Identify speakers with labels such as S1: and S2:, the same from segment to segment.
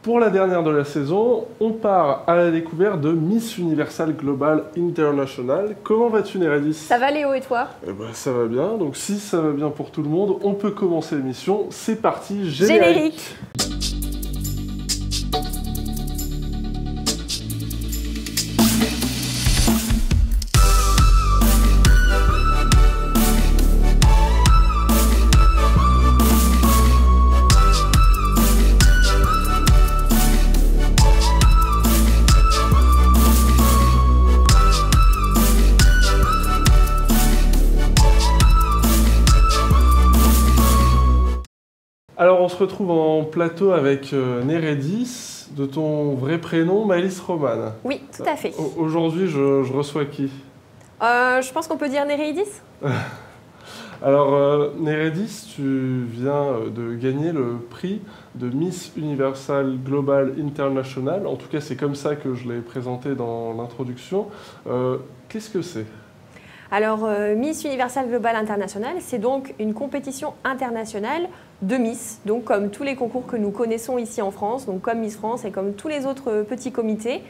S1: Pour la dernière de la saison, on part à la découverte de Miss Universal Global International. Comment vas-tu, Nérédis?
S2: Ça va, Léo, et toi?
S1: Ça va bien, donc si ça va bien pour tout le monde, on peut commencer l'émission. C'est parti, générique. Alors on se retrouve en plateau avec Nérédis, de ton vrai prénom, Maëlys Roman.
S2: Oui, tout à fait.
S1: Aujourd'hui, je reçois qui?
S2: Je pense qu'on peut dire Néréidis.
S1: Alors Nérédis, tu viens de gagner le prix de Miss Universal Global International. En tout cas, c'est comme ça que je l'ai présenté dans l'introduction. Qu'est-ce que c'est?
S2: Alors, Miss Universal Global International, c'est donc une compétition internationale de Miss, donc comme tous les concours que nous connaissons ici en France, donc comme Miss France et comme tous les autres petits comités.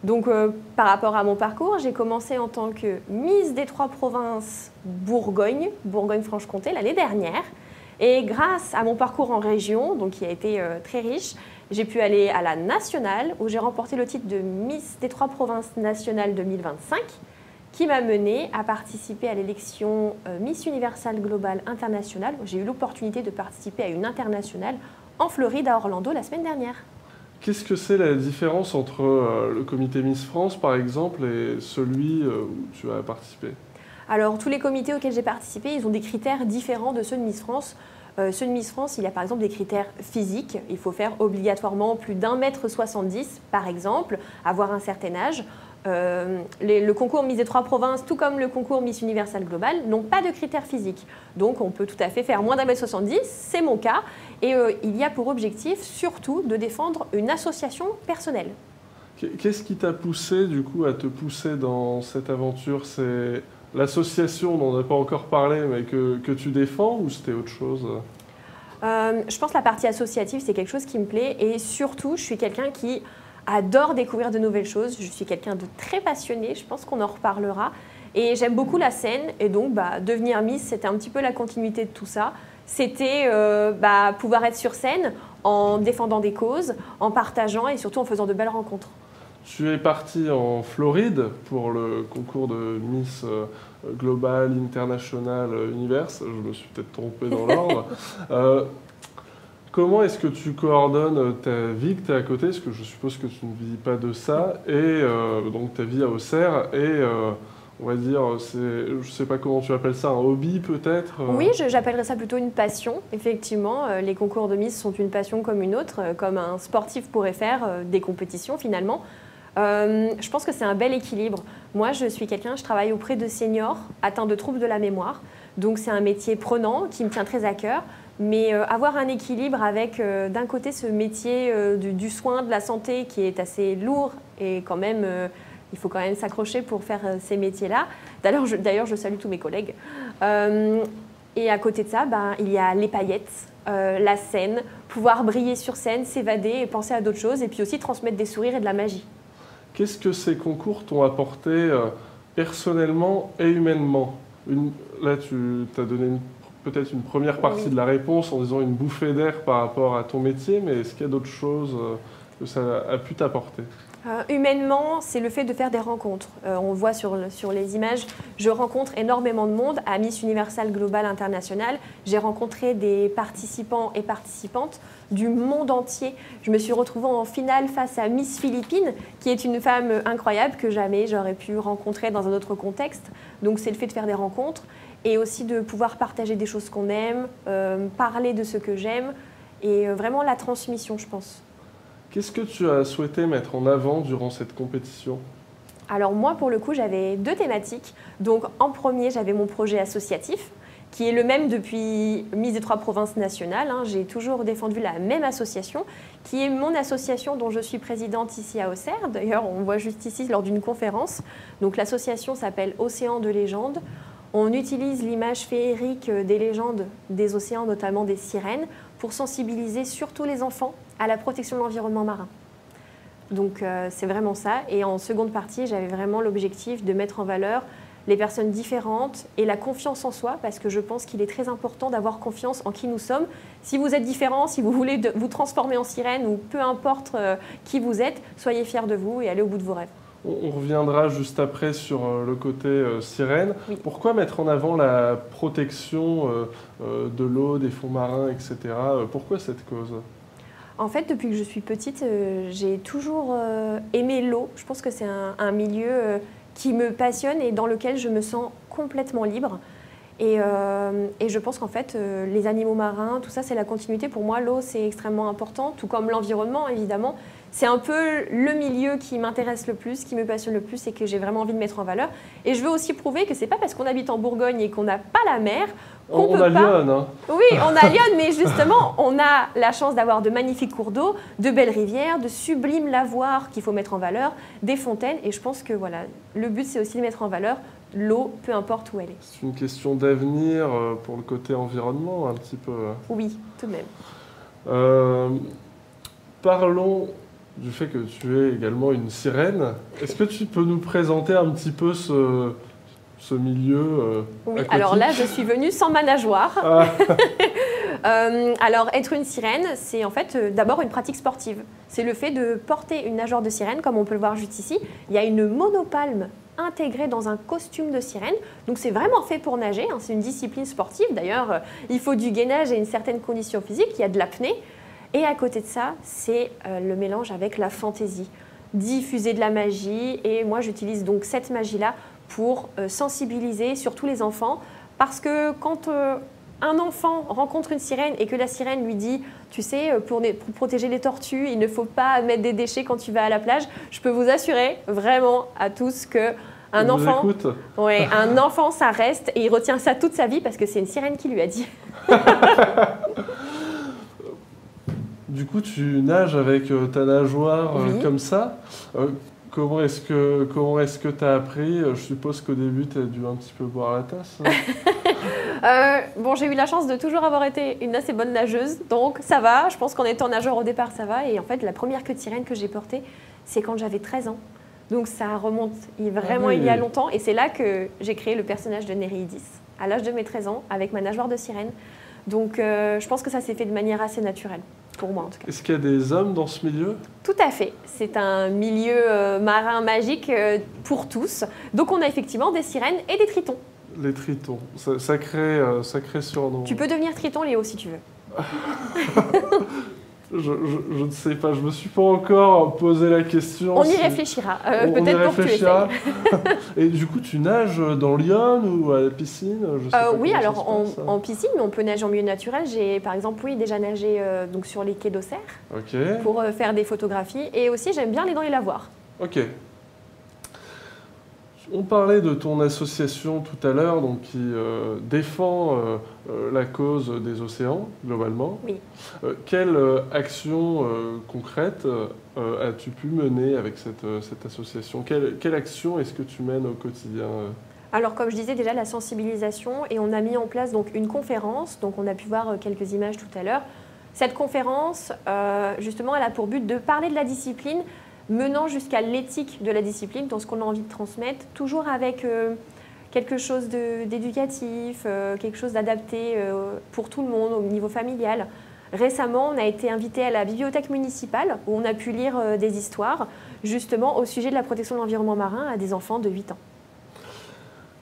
S2: Donc, par rapport à mon parcours, j'ai commencé en tant que Miss des 3 provinces Bourgogne-Franche-Comté l'année dernière. Et grâce à mon parcours en région, donc qui a été très riche, j'ai pu aller à la nationale où j'ai remporté le titre de Miss des 3 provinces nationales 2025. Qui m'a menée à participer à l'élection Miss Universal Global International. J'ai eu l'opportunité de participer à une internationale en Floride, à Orlando, la semaine dernière.
S1: Qu'est-ce que c'est la différence entre le comité Miss France, par exemple, et celui où tu as participé?
S2: Alors, tous les comités auxquels j'ai participé, ils ont des critères différents de ceux de Miss France. Ceux de Miss France, il y a par exemple des critères physiques. Il faut faire obligatoirement plus d'1,70 m, par exemple, avoir un certain âge. Le concours Miss des 3 provinces, tout comme le concours Miss Universal Global, n'ont pas de critères physiques. Donc on peut tout à fait faire moins d'1,70 m, c'est mon cas. Et il y a pour objectif surtout de défendre une association personnelle.
S1: Qu'est-ce qui t'a poussé du coup à te pousser dans cette aventure? C'est l'association dont on n'a pas encore parlé mais que tu défends, ou c'était autre chose?
S2: Je pense que la partie associative, c'est quelque chose qui me plaît. Et surtout, je suis quelqu'un qui adore découvrir de nouvelles choses. Je suis quelqu'un de très passionné, je pense qu'on en reparlera. Et j'aime beaucoup la scène, et donc devenir Miss, c'était un petit peu la continuité de tout ça. C'était pouvoir être sur scène en défendant des causes, en partageant et surtout en faisant de belles rencontres.
S1: Tu es partie en Floride pour le concours de Miss Global International Universe. Je me suis peut-être trompé dans l'ordre. Comment est-ce que tu coordonnes ta vie que tu es à côté, parce que je suppose que tu ne vis pas de ça, et donc ta vie à Auxerre, et on va dire, je ne sais pas comment tu appelles ça, un hobby peut-être?
S2: Oui, j'appellerais ça plutôt une passion, effectivement. Les concours de Miss sont une passion comme une autre, comme un sportif pourrait faire des compétitions finalement. Je pense que c'est un bel équilibre. Moi, je suis quelqu'un, je travaille auprès de seniors atteints de troubles de la mémoire, donc c'est un métier prenant qui me tient très à cœur. Mais avoir un équilibre avec, d'un côté, ce métier du soin, de la santé qui est assez lourd et quand même, il faut quand même s'accrocher pour faire ces métiers-là. D'ailleurs, je salue tous mes collègues. Et à côté de ça, il y a les paillettes, la scène, pouvoir briller sur scène, s'évader et penser à d'autres choses et puis aussi transmettre des sourires et de la magie.
S1: Qu'est-ce que ces concours t'ont apporté personnellement et humainement? Là, tu as donné peut-être une première partie de la réponse en disant une bouffée d'air par rapport à ton métier, mais est-ce qu'il y a d'autres choses que ça a pu t'apporter?
S2: Humainement, c'est le fait de faire des rencontres. On voit sur les images, je rencontre énormément de monde à Miss Universal Global International. J'ai rencontré des participants et participantes du monde entier. Je me suis retrouvée en finale face à Miss Philippines, qui est une femme incroyable que jamais j'aurais pu rencontrer dans un autre contexte. Donc c'est le fait de faire des rencontres et aussi de pouvoir partager des choses qu'on aime, parler de ce que j'aime et vraiment la transmission, je pense.
S1: Qu'est-ce que tu as souhaité mettre en avant durant cette compétition?
S2: Alors moi, pour le coup, j'avais 2 thématiques. Donc en premier, j'avais mon projet associatif, qui est le même depuis Miss des 3 provinces nationales. J'ai toujours défendu la même association, qui est mon association dont je suis présidente ici à Auxerre. D'ailleurs, on voit juste ici lors d'une conférence. Donc l'association s'appelle Océan de légende. On utilise l'image féerique des légendes des océans, notamment des sirènes, pour sensibiliser surtout les enfants à la protection de l'environnement marin. Donc c'est vraiment ça. Et en seconde partie, j'avais vraiment l'objectif de mettre en valeur les personnes différentes et la confiance en soi, parce que je pense qu'il est très important d'avoir confiance en qui nous sommes. Si vous êtes différent, si vous voulez vous transformer en sirène ou peu importe qui vous êtes, soyez fiers de vous et allez au bout de vos rêves.
S1: On reviendra juste après sur le côté sirène.
S2: Oui.
S1: Pourquoi mettre en avant la protection de l'eau, des fonds marins, etc. Pourquoi cette cause ?
S2: En fait, depuis que je suis petite, j'ai toujours aimé l'eau. Je pense que c'est un milieu qui me passionne et dans lequel je me sens complètement libre. Et je pense qu'en fait, les animaux marins, tout ça, c'est la continuité. Pour moi, l'eau, c'est extrêmement important, tout comme l'environnement, évidemment. C'est un peu le milieu qui m'intéresse le plus, qui me passionne le plus et que j'ai vraiment envie de mettre en valeur. Et je veux aussi prouver que c'est pas parce qu'on habite en Bourgogne et qu'on n'a pas la mer qu'on peut pas...
S1: Lyon, hein.
S2: Oui, on a Lyon, mais justement, on a la chance d'avoir de magnifiques cours d'eau, de belles rivières, de sublimes lavoirs qu'il faut mettre en valeur, des fontaines. Et je pense que voilà, le but, c'est aussi de mettre en valeur l'eau, peu importe où elle est.
S1: C'est une question d'avenir pour le côté environnement, un petit peu.
S2: Oui, tout de même.
S1: Parlons du fait que tu es également une sirène. Est-ce que tu peux nous présenter un petit peu ce milieu
S2: Oui,
S1: aquatique ?
S2: alors là, je suis venue sans ma nageoire.
S1: Ah.
S2: Alors, être une sirène, c'est en fait d'abord une pratique sportive. C'est le fait de porter une nageoire de sirène, comme on peut le voir juste ici. Il y a une monopalme intégrée dans un costume de sirène. Donc, c'est vraiment fait pour nager. Hein. C'est une discipline sportive. D'ailleurs, il faut du gainage et une certaine condition physique. Il y a de l'apnée. Et à côté de ça, c'est le mélange avec la fantaisie, diffuser de la magie. Et moi, j'utilise donc cette magie-là pour sensibiliser surtout les enfants. Parce que quand un enfant rencontre une sirène et que la sirène lui dit « Tu sais, pour protéger les tortues, il ne faut pas mettre des déchets quand tu vas à la plage », je peux vous assurer vraiment à tous que un enfant, ça reste et il retient ça toute sa vie parce que c'est une sirène qui lui a dit.
S1: Du coup, tu nages avec ta nageoire
S2: Oui.
S1: comme ça. Comment est-ce que tu as appris ? Je suppose qu'au début, tu as dû un petit peu boire la tasse.
S2: Bon, j'ai eu la chance de toujours avoir été une assez bonne nageuse, donc ça va. Je pense qu'en étant nageur au départ, ça va. Et en fait, la première queue de sirène que j'ai portée, c'est quand j'avais 13 ans. Donc ça remonte vraiment il y a longtemps. Et c'est là que j'ai créé le personnage de Néréidis, à l'âge de mes 13 ans, avec ma nageoire de sirène. Donc je pense que ça s'est fait de manière assez naturelle, pour moi en tout cas.
S1: Est-ce qu'il y a des hommes dans ce milieu ?
S2: Tout à fait. C'est un milieu marin magique pour tous. Donc on a effectivement des sirènes et des tritons.
S1: Les tritons, sacré surnom.
S2: Tu peux devenir triton, Léo, si tu veux.
S1: Je ne sais pas, je me suis pas encore posé la question.
S2: On y réfléchira, peut-être pour que tu essayes.
S1: Et du coup, tu nages dans Lyon ou à la piscine ? Je sais pas
S2: oui,
S1: comment
S2: alors
S1: ça se passe,
S2: en piscine, mais on peut nager en milieu naturel. J'ai par exemple déjà nagé donc, sur les quais d'Auxerre pour faire des photographies. Et aussi, j'aime bien aller dans les lavoirs.
S1: Ok. On parlait de ton association tout à l'heure, donc qui défend la cause des océans, globalement.
S2: Oui.
S1: Quelle action concrète as-tu pu mener avec cette association ? Quelle action est-ce que tu mènes au quotidien ?
S2: Alors, comme je disais déjà, la sensibilisation, et on a mis en place donc, une conférence, donc on a pu voir quelques images tout à l'heure. Cette conférence, justement, elle a pour but de parler de la discipline, menant jusqu'à l'éthique de la discipline, dans ce qu'on a envie de transmettre, toujours avec quelque chose d'éducatif, quelque chose d'adapté pour tout le monde au niveau familial. Récemment, on a été invité à la bibliothèque municipale où on a pu lire des histoires justement au sujet de la protection de l'environnement marin à des enfants de 8 ans.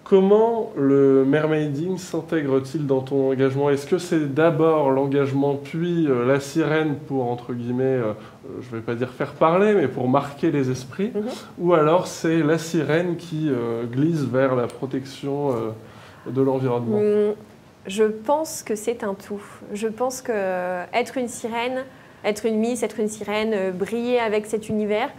S1: Comment le mermaiding s'intègre-t-il dans ton engagement ? Est-ce que c'est d'abord l'engagement, puis la sirène pour, entre guillemets, je ne vais pas dire faire parler, mais pour marquer les esprits, ou alors c'est la sirène qui glisse vers la protection de l'environnement ?
S2: Je pense que c'est un tout. Je pense qu'être une sirène, être une miss, être une sirène, briller avec cet univers,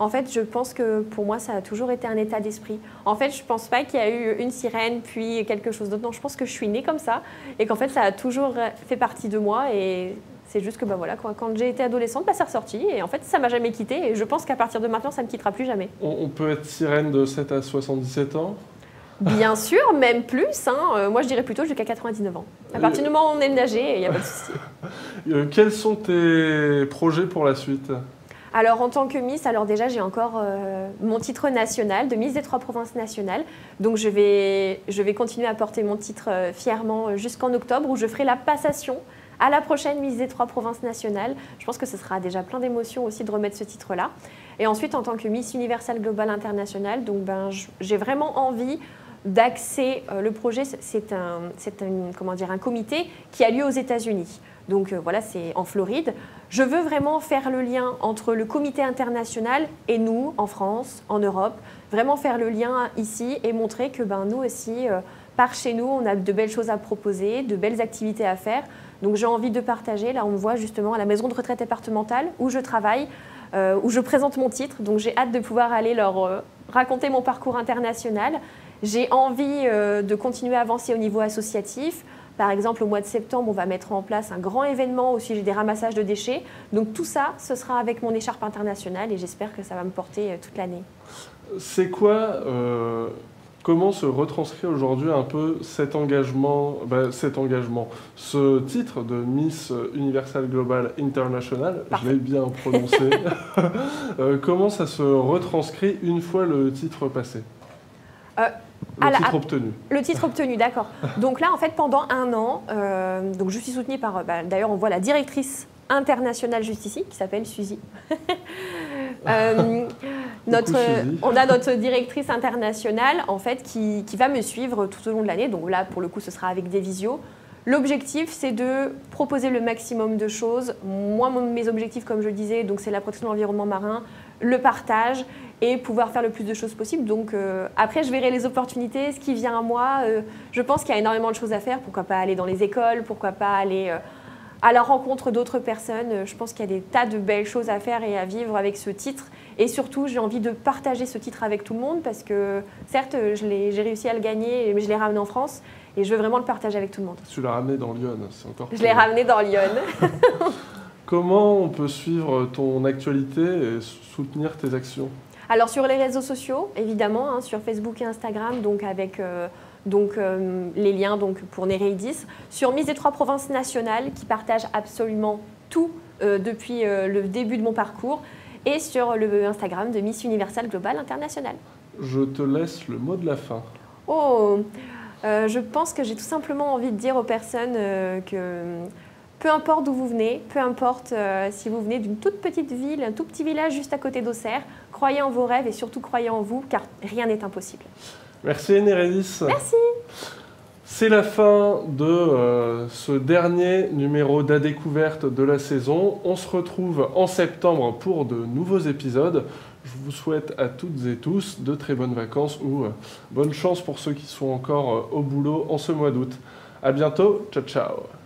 S2: en fait, je pense que pour moi, ça a toujours été un état d'esprit. En fait, je ne pense pas qu'il y a eu une sirène, puis quelque chose d'autre. Non, je pense que je suis née comme ça et qu'en fait, ça a toujours fait partie de moi. Et c'est juste que voilà, quand j'ai été adolescente, ça ressorti. Et en fait, ça ne m'a jamais quittée. Et je pense qu'à partir de maintenant, ça ne me quittera plus jamais.
S1: On peut être sirène de 7 à 77 ans ?
S2: Bien sûr, même plus. Moi, je dirais plutôt jusqu'à 99 ans. À partir du moment où on aime nager, il n'y a pas de souci.
S1: Quels sont tes projets pour la suite?
S2: Alors, en tant que Miss, alors déjà, j'ai encore mon titre national, de Miss des Trois Provinces nationales. Donc, je vais continuer à porter mon titre fièrement jusqu'en octobre, où je ferai la passation à la prochaine Miss des Trois Provinces nationales. Je pense que ce sera déjà plein d'émotions aussi de remettre ce titre-là. Et ensuite, en tant que Miss Universal Global International, donc j'ai vraiment envie d'axer le projet. C'est un comité qui a lieu aux États-Unis. Donc voilà, c'est en Floride. Je veux vraiment faire le lien entre le comité international et nous, en France, en Europe. Vraiment faire le lien ici et montrer que nous aussi, par chez nous, on a de belles choses à proposer, de belles activités à faire. Donc j'ai envie de partager. Là, on me voit justement à la maison de retraite départementale où je travaille, où je présente mon titre. Donc j'ai hâte de pouvoir aller leur raconter mon parcours international. J'ai envie de continuer à avancer au niveau associatif. Par exemple, au mois de septembre, on va mettre en place un grand événement au sujet des ramassages de déchets. Donc tout ça, ce sera avec mon écharpe internationale et j'espère que ça va me porter toute l'année.
S1: C'est quoi, comment se retranscrit aujourd'hui un peu cet engagement, ce titre de Miss Universal Global International,
S2: Parfait.
S1: je l'ai bien prononcé, comment ça se retranscrit une fois le titre passé? Le titre obtenu.
S2: Le titre obtenu, d'accord. Donc là, en fait, pendant un an, donc je suis soutenue par, d'ailleurs, on voit la directrice internationale juste ici, qui s'appelle Suzy. On a notre directrice internationale, en fait, qui va me suivre tout au long de l'année. Donc là, pour le coup, ce sera avec des visios. L'objectif, c'est de proposer le maximum de choses. Moi, mes objectifs, comme je le disais, donc c'est la protection de l'environnement marin, le partage et pouvoir faire le plus de choses possible. Donc après, je verrai les opportunités, ce qui vient à moi. Je pense qu'il y a énormément de choses à faire. Pourquoi pas aller dans les écoles, pourquoi pas aller à la rencontre d'autres personnes. Je pense qu'il y a des tas de belles choses à faire et à vivre avec ce titre. Et surtout, j'ai envie de partager ce titre avec tout le monde parce que, certes, j'ai réussi à le gagner, mais je l'ai ramené en France et je veux vraiment le partager avec tout le monde.
S1: Tu l'as ramené dans Lyon, c'est encore.
S2: Je l'ai ramené dans Lyon.
S1: Comment on peut suivre ton actualité et soutenir tes actions?
S2: Alors sur les réseaux sociaux, évidemment, sur Facebook et Instagram, donc avec les liens donc, pour Néréidis. Sur Miss des Trois Provinces nationales, qui partage absolument tout depuis le début de mon parcours. Et sur le Instagram de Miss Universal Global International.
S1: Je te laisse le mot de la fin.
S2: Je pense que j'ai tout simplement envie de dire aux personnes que peu importe d'où vous venez, peu importe si vous venez d'une toute petite ville, un tout petit village juste à côté d'Auxerre, croyez en vos rêves et surtout croyez en vous, car rien n'est impossible.
S1: Merci Néréidis.
S2: Merci.
S1: C'est la fin de ce dernier numéro d'A Découverte de la saison. On se retrouve en septembre pour de nouveaux épisodes. Je vous souhaite à toutes et tous de très bonnes vacances ou bonne chance pour ceux qui sont encore au boulot en ce mois d'août. À bientôt, ciao ciao.